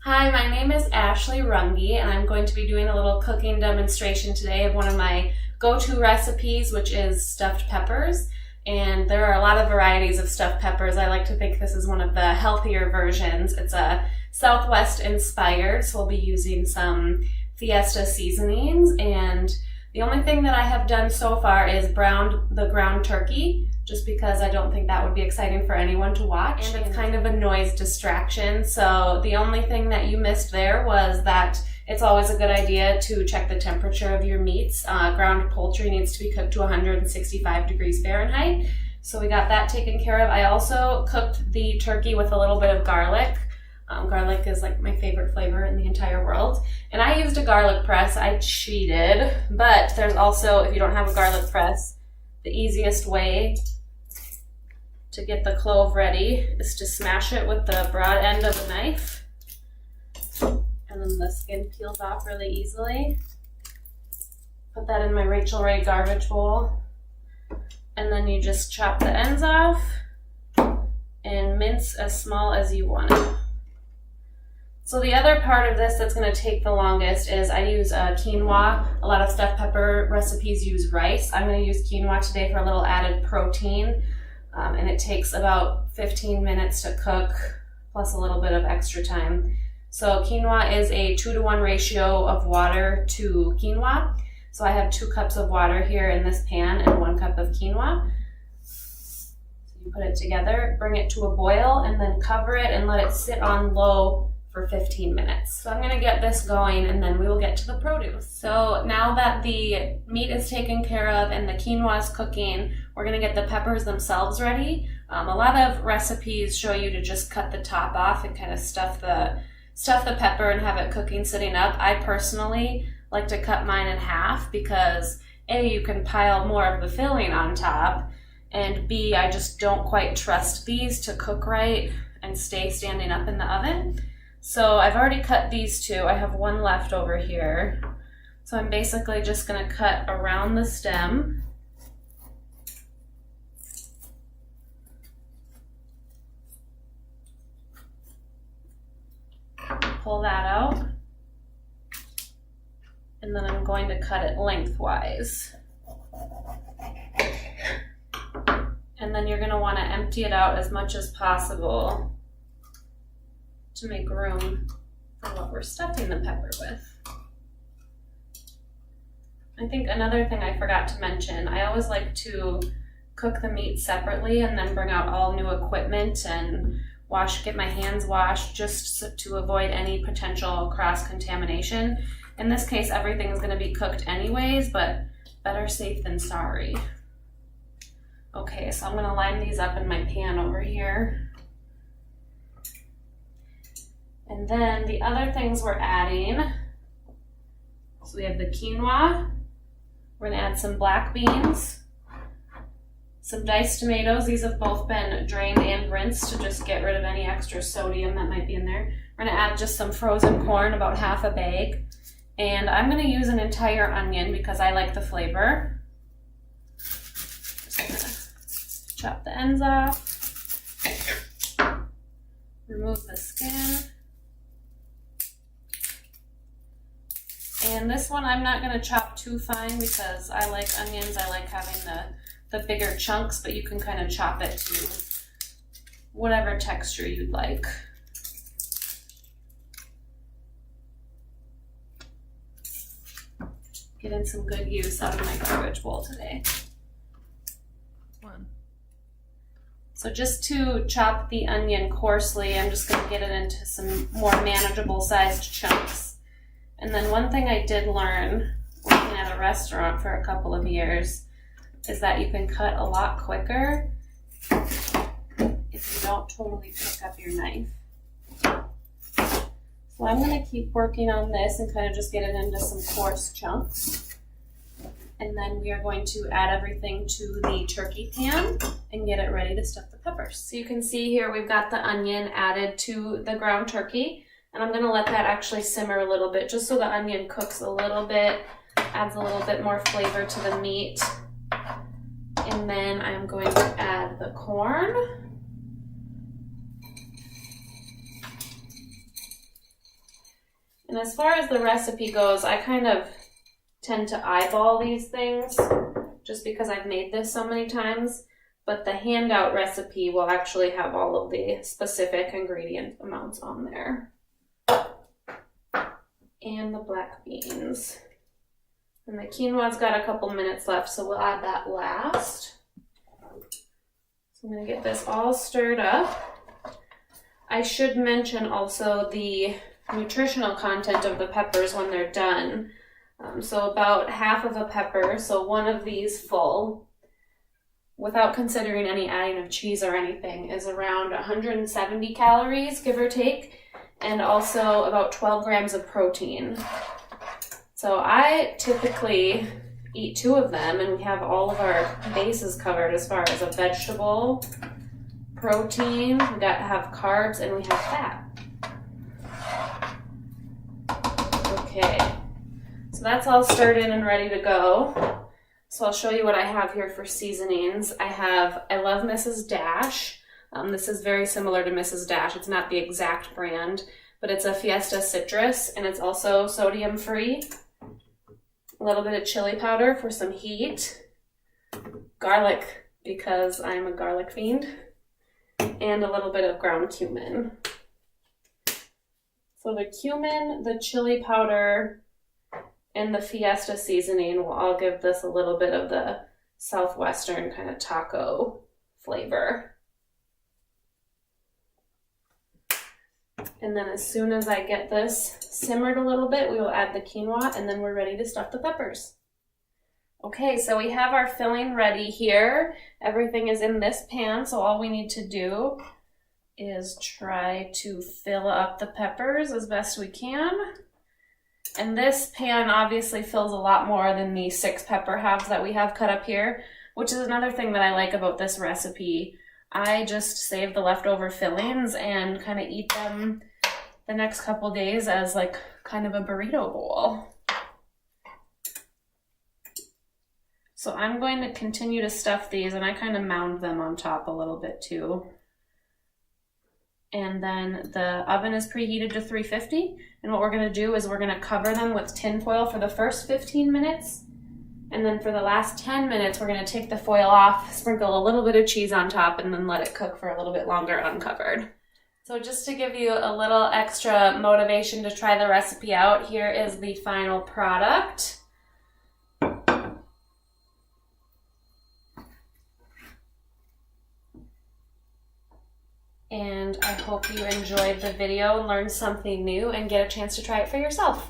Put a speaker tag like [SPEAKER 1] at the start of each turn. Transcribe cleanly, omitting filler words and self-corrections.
[SPEAKER 1] Hi, my name is Ashley Runge, and I'm going to be doing a little cooking demonstration today of one of my go-to recipes, which is stuffed peppers. And there are a lot of varieties of stuffed peppers. I like to think this is one of the healthier versions. It's a Southwest inspired, so we'll be using some Fiesta seasonings. And the only thing that I have done so far is browned the ground turkey, just because I don't think that would be exciting for anyone to watch. And it's kind of a noise distraction. So the only thing that you missed there was that it's always a good idea to check the temperature of your meats. Ground poultry needs to be cooked to 165 degrees Fahrenheit. So we got that taken care of. I also cooked the turkey with a little bit of garlic. Garlic is like my favorite flavor in the entire world. And I used a garlic press. I cheated, but there's also, if you don't have a garlic press, the easiest way to get the clove ready is to smash it with the broad end of a knife. And then the skin peels off really easily. Put that in my Rachel Ray garbage bowl. And then you just chop the ends off and mince as small as you want it. So the other part of this that's going to take the longest is I use quinoa. A lot of stuffed pepper recipes use rice. I'm going to use quinoa today for a little added protein. And it takes about 15 minutes to cook, plus a little bit of extra time. So quinoa is a 2-to-1 ratio of water to quinoa. So I have 2 cups of water here in this pan and 1 cup of quinoa. So you put it together, bring it to a boil, and then cover it and let it sit on low for 15 minutes. So I'm going to get this going and then we will get to the produce. So now that the meat is taken care of and the quinoa is cooking, we're going to get the peppers themselves ready. A lot of recipes show you to just cut the top off and kind of stuff the pepper and have it cooking sitting up. I personally like to cut mine in half because A, you can pile more of the filling on top, and B, I just don't quite trust these to cook right and stay standing up in the oven. So I've already cut these 2. I have 1 left over here. So I'm basically just going to cut around the stem. Pull that out. And then I'm going to cut it lengthwise. And then you're going to want to empty it out as much as possible to make room for what we're stuffing the pepper with. I think another thing I forgot to mention, I always like to cook the meat separately and then bring out all new equipment and get my hands washed just to avoid any potential cross-contamination. In this case, everything is going to be cooked anyways, but better safe than sorry. Okay, so I'm going to line these up in my pan over here. And then the other things we're adding, so we have the quinoa, we're going to add some black beans, some diced tomatoes. These have both been drained and rinsed to just get rid of any extra sodium that might be in there. We're going to add just some frozen corn, about half a bag. And I'm going to use an entire onion because I like the flavor. Just going to chop the ends off, remove the skin. And this one I'm not going to chop too fine because I like onions. I like having the bigger chunks, but you can kind of chop it to whatever texture you'd like. Getting some good use out of my garbage bowl today. So just to chop the onion coarsely, I'm just going to get it into some more manageable sized chunks. And then one thing I did learn working at a restaurant for a couple of years is that you can cut a lot quicker if you don't totally pick up your knife. So I'm going to keep working on this and kind of just get it into some coarse chunks. And then we are going to add everything to the turkey pan and get it ready to stuff the peppers. So you can see here we've got the onion added to the ground turkey. And I'm going to let that actually simmer a little bit just so the onion cooks a little bit, adds a little bit more flavor to the meat. And then I'm going to add the corn. And as far as the recipe goes, I kind of tend to eyeball these things just because I've made this so many times, but the handout recipe will actually have all of the specific ingredient amounts on there. And the black beans. And the quinoa's got a couple minutes left, so we'll add that last. So I'm going to get this all stirred up. I should mention also the nutritional content of the peppers when they're done. So about half of a pepper, so one of these full, without considering any adding of cheese or anything, is around 170 calories, give or take, and also about 12 grams of protein. So I typically eat 2 of them, and we have all of our bases covered as far as a vegetable, protein, we have carbs, and we have fat. Okay, so that's all stirred in and ready to go. So I'll show you what I have here for seasonings. I love Mrs. Dash. This is very similar to Mrs. Dash. It's not the exact brand, but it's a Fiesta citrus, and it's also sodium free. A little bit of chili powder for some heat. Garlic, because I'm a garlic fiend. And a little bit of ground cumin. So the cumin, the chili powder, and the Fiesta seasoning will all give this a little bit of the southwestern kind of taco flavor. And then as soon as I get this simmered a little bit, we will add the quinoa, and then we're ready to stuff the peppers. Okay, so we have our filling ready here. Everything is in this pan, so all we need to do is try to fill up the peppers as best we can. And this pan obviously fills a lot more than the 6 pepper halves that we have cut up here, which is another thing that I like about this recipe. I just save the leftover fillings and kind of eat them the next couple days as like kind of a burrito bowl. So I'm going to continue to stuff these, and I kind of mound them on top a little bit too. And then the oven is preheated to 350. And what we're going to do is we're going to cover them with tin foil for the first 15 minutes. And then for the last 10 minutes, we're going to take the foil off, sprinkle a little bit of cheese on top, and then let it cook for a little bit longer uncovered. So just to give you a little extra motivation to try the recipe out, here is the final product. And I hope you enjoyed the video and learned something new and get a chance to try it for yourself.